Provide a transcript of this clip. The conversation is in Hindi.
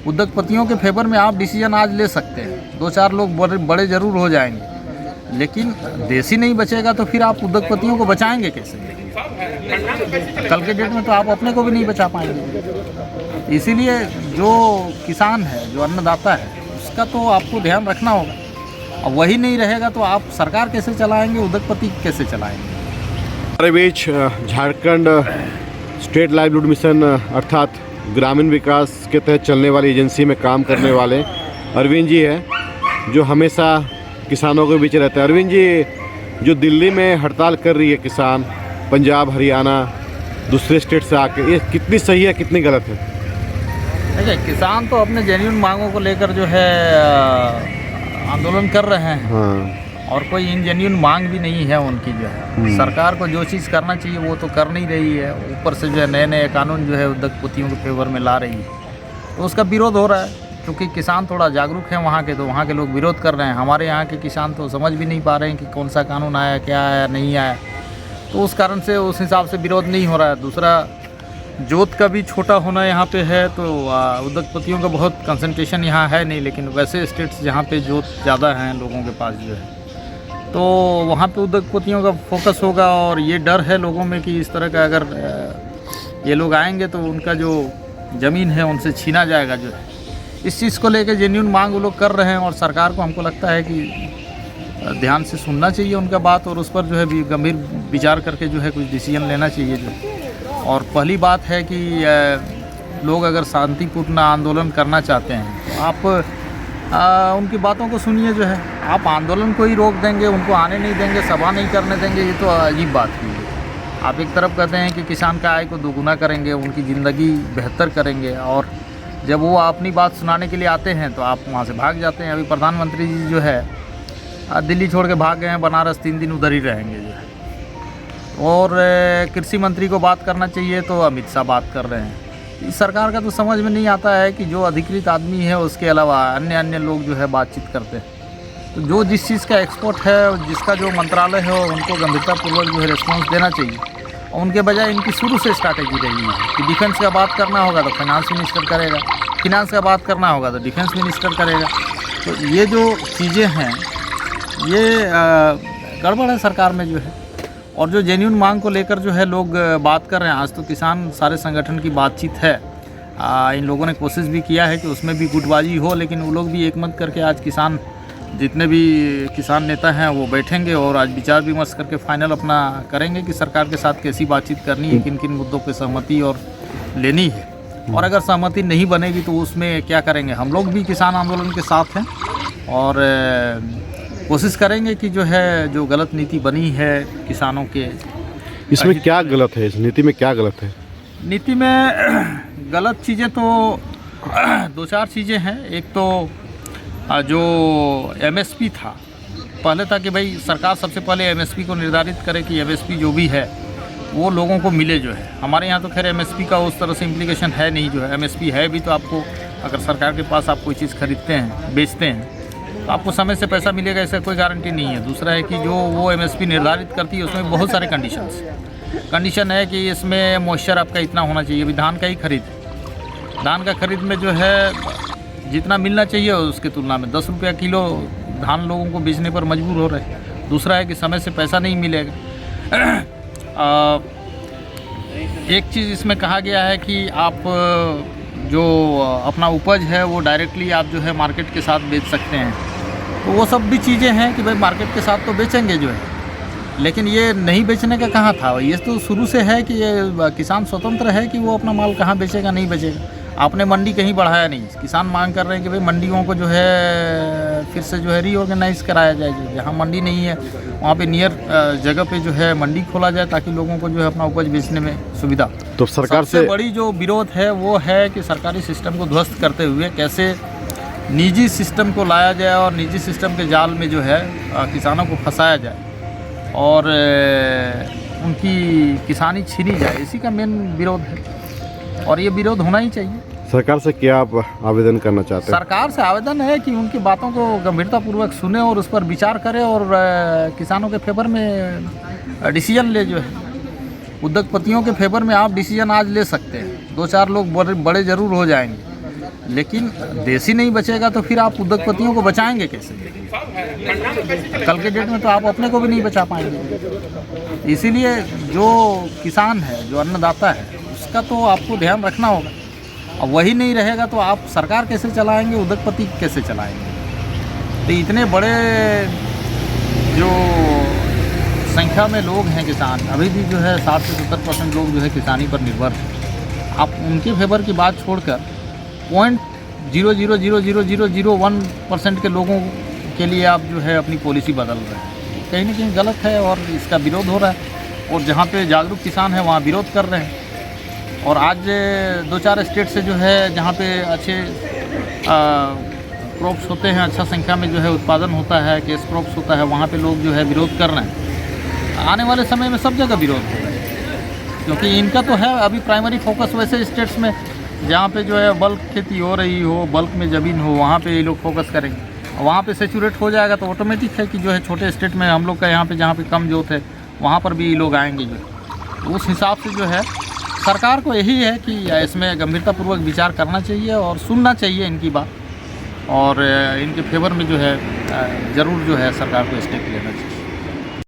उद्योगपतियों के फेवर में आप डिसीजन आज ले सकते हैं, 2-4 लोग बड़े ज़रूर हो जाएंगे, लेकिन देश ही नहीं बचेगा तो फिर आप उद्योगपतियों को बचाएंगे कैसे? कल के डेट में तो आप अपने को भी नहीं बचा पाएंगे। इसीलिए जो किसान है, जो अन्नदाता है, उसका तो आपको ध्यान रखना होगा। और वही नहीं रहेगा तो आप सरकार कैसे चलाएंगे, उद्योगपति कैसे चलाएंगे? हमारे बीच झारखंड स्टेट लाइवलीहुड मिशन अर्थात ग्रामीण विकास के तहत चलने वाली एजेंसी में काम करने वाले अरविंद जी हैं, जो हमेशा किसानों के बीच रहते हैं। अरविंद जी, जो दिल्ली में हड़ताल कर रही है किसान, पंजाब, हरियाणा, दूसरे स्टेट से आके, ये कितनी सही है, कितनी गलत है? देखिए, किसान तो अपने जेन्युइन मांगों को लेकर जो है आंदोलन कर रहे हैं। हाँ। और कोई इनजेन्युइन मांग भी नहीं है उनकी जो है। सरकार को जो चीज़ करना चाहिए वो तो कर नहीं रही है, ऊपर से जो है नए नए कानून जो है उद्योगपतियों के फेवर में ला रही है, तो उसका विरोध हो रहा है। क्योंकि किसान थोड़ा जागरूक है वहाँ के, तो वहाँ के लोग विरोध कर रहे हैं। हमारे यहाँ के किसान तो समझ भी नहीं पा रहे हैं कि कौन सा कानून आया, क्या आया, नहीं आया, तो उस कारण से उस हिसाब से विरोध नहीं हो रहा है। दूसरा, जोत का भी छोटा होना यहाँ पे है, तो उद्योगपतियों का बहुत कंसंट्रेशन यहाँ है नहीं, लेकिन वैसे स्टेट्स जहाँ पे जोत ज़्यादा हैं लोगों के पास जो है, तो वहाँ पे उद्योगपतियों का फोकस होगा। और ये डर है लोगों में कि इस तरह का अगर ये लोग आएंगे तो उनका जो ज़मीन है उनसे छीना जाएगा जो है। इस चीज़ को लेकर जेन्युइन मांग वो लोग कर रहे हैं, और सरकार को हमको लगता है कि ध्यान से सुनना चाहिए उनका बात, और उस पर जो है गंभीर विचार करके जो है कुछ डिसीजन लेना चाहिए जो है। और पहली बात है कि लोग अगर शांतिपूर्ण आंदोलन करना चाहते हैं तो आप उनकी बातों को सुनिए जो है। आप आंदोलन को ही रोक देंगे, उनको आने नहीं देंगे, सभा नहीं करने देंगे, ये तो अजीब बात हुई है। आप एक तरफ कहते हैं कि किसान का आय को दोगुना करेंगे, उनकी ज़िंदगी बेहतर करेंगे, और जब वो अपनी बात सुनाने के लिए आते हैं तो आप वहाँ से भाग जाते हैं। अभी प्रधानमंत्री जी जो है दिल्ली छोड़ के भाग गए हैं बनारस, 3 दिन उधर ही रहेंगे जो है। और कृषि मंत्री को बात करना चाहिए तो अमित शाह बात कर रहे हैं। इस सरकार का तो समझ में नहीं आता है कि जो अधिकृत आदमी है उसके अलावा अन्य लोग जो है बातचीत करते हैं। तो जो जिस चीज़ का एक्सपर्ट है और जिसका जो मंत्रालय है उनको गंभीरतापूर्वक जो है रिस्पॉन्स देना चाहिए। और उनके बजाय इनकी शुरू से स्ट्रैटेजी रही है कि डिफेंस का बात करना होगा तो फाइनेंस मिनिस्टर करेगा, फिनांस का बात करना होगा तो डिफेंस मिनिस्टर करेगा। तो ये जो चीज़ें हैं ये गड़बड़ है सरकार में जो है। और जो जेन्युइन मांग को लेकर जो है लोग बात कर रहे हैं, आज तो किसान सारे संगठन की बातचीत है। इन लोगों ने कोशिश भी किया है कि उसमें भी गुटबाजी हो, लेकिन वो लोग भी एकमत करके आज किसान, जितने भी किसान नेता हैं वो बैठेंगे और आज विचार विमर्श करके फाइनल अपना करेंगे कि सरकार के साथ कैसी बातचीत करनी है, किन किन मुद्दों पर सहमति और लेनी है। और अगर सहमति नहीं बनेगी तो उसमें क्या करेंगे। हम लोग भी किसान आंदोलन के साथ हैं और कोशिश करेंगे कि जो है जो गलत नीति बनी है किसानों के, इसमें क्या गलत है, इस नीति में क्या गलत है? नीति में गलत चीज़ें तो 2-4 चीज़ें हैं। एक तो जो एमएसपी था, पहले था कि भाई सरकार सबसे पहले एमएसपी को निर्धारित करे कि एमएसपी जो भी है वो लोगों को मिले जो है। हमारे यहाँ तो खैर एमएसपी का उस तरह से इम्प्लीकेशन है नहीं जो है। एमएसपी है भी तो आपको, अगर सरकार के पास आप कोई चीज़ खरीदते हैं, बेचते हैं, तो आपको समय से पैसा मिलेगा ऐसा कोई गारंटी नहीं है। दूसरा है कि जो वो एमएसपी निर्धारित करती है उसमें बहुत सारे कंडीशन है कि इसमें मॉइस्चर आपका इतना होना चाहिए। अभी धान का ही खरीद, धान का खरीद में जो है जितना मिलना चाहिए उसकी तुलना में 10 रुपया किलो धान लोगों को बेचने पर मजबूर हो रहे हैं। दूसरा है कि समय से पैसा नहीं मिलेगा। एक चीज़ इसमें कहा गया है कि आप जो अपना उपज है वो डायरेक्टली आप जो है मार्केट के साथ बेच सकते हैं। तो वो सब भी चीज़ें हैं कि भाई मार्केट के साथ तो बेचेंगे जो है, लेकिन ये नहीं बेचने का कहाँ था। ये तो शुरू से है कि ये किसान स्वतंत्र है कि वो अपना माल कहाँ बेचेगा, नहीं बेचेगा। आपने मंडी कहीं बढ़ाया नहीं। किसान मांग कर रहे हैं कि भाई मंडियों को जो है फिर से जो है रीऑर्गेनाइज कराया जाए। जहाँ मंडी नहीं है वहाँ पे नियर जगह पे जो है मंडी खोला जाए ताकि लोगों को जो है अपना उपज बेचने में सुविधा। तो सरकार से बड़ी जो विरोध है वो है कि सरकारी सिस्टम को ध्वस्त करते हुए कैसे निजी सिस्टम को लाया जाए और निजी सिस्टम के जाल में जो है किसानों को फंसाया जाए और उनकी किसानी छीनी जाए। इसी का मेन विरोध है और ये विरोध होना ही चाहिए। सरकार से क्या आप आवेदन करना चाहते हैं? सरकार से आवेदन है कि उनकी बातों को गंभीरतापूर्वक सुने और उस पर विचार करे और किसानों के फेवर में डिसीजन ले जो है। उद्योगपतियों के फेवर में आप डिसीजन आज ले सकते हैं, 2-4 लोग बड़े ज़रूर हो जाएंगे, लेकिन देश ही नहीं बचेगा तो फिर आप उद्योगपतियों को बचाएंगे कैसे? कल के डेट में तो आप अपने को भी नहीं बचा पाएंगे। इसीलिए जो किसान है, जो अन्नदाता है, उसका तो आपको ध्यान रखना होगा। अब वही नहीं रहेगा तो आप सरकार कैसे चलाएंगे, उद्योगपति कैसे चलाएंगे? तो इतने बड़े जो संख्या में लोग हैं किसान, अभी भी जो है 60 से 70% लोग जो है किसानी पर निर्भर हैं। आप उनके फेवर की बात छोड़कर 0.000001% के लोगों के लिए आप जो है अपनी पॉलिसी बदल रहे हैं, कहीं ना कहीं गलत है और इसका विरोध हो रहा है। और जहाँ पे जागरूक किसान हैं वहाँ विरोध कर रहे हैं। और आज 2-4 स्टेट से जो है जहाँ पे अच्छे क्रॉप्स होते हैं, अच्छा संख्या में जो है उत्पादन होता है, कैश क्रॉप्स होता है, वहाँ पे लोग जो है विरोध कर रहे हैं। आने वाले समय में सब जगह विरोध होगा, क्योंकि इनका तो है अभी प्राइमरी फोकस वैसे स्टेट्स में जहाँ पे जो है बल्क खेती हो रही हो, बल्क में ज़मीन हो, वहाँ पे ये लोग फोकस करेंगे। वहाँ पे सेचुरेट हो जाएगा तो ऑटोमेटिक है कि जो है छोटे स्टेट में हम लोग का यहाँ पे जहाँ पे कम जोत है वहाँ पर भी लोग आएंगे जो। तो उस हिसाब से जो है सरकार को यही है कि इसमें गंभीरतापूर्वक विचार करना चाहिए और सुनना चाहिए इनकी बात, और इनके फेवर में जो है ज़रूर जो है सरकार को स्टेप लेना चाहिए।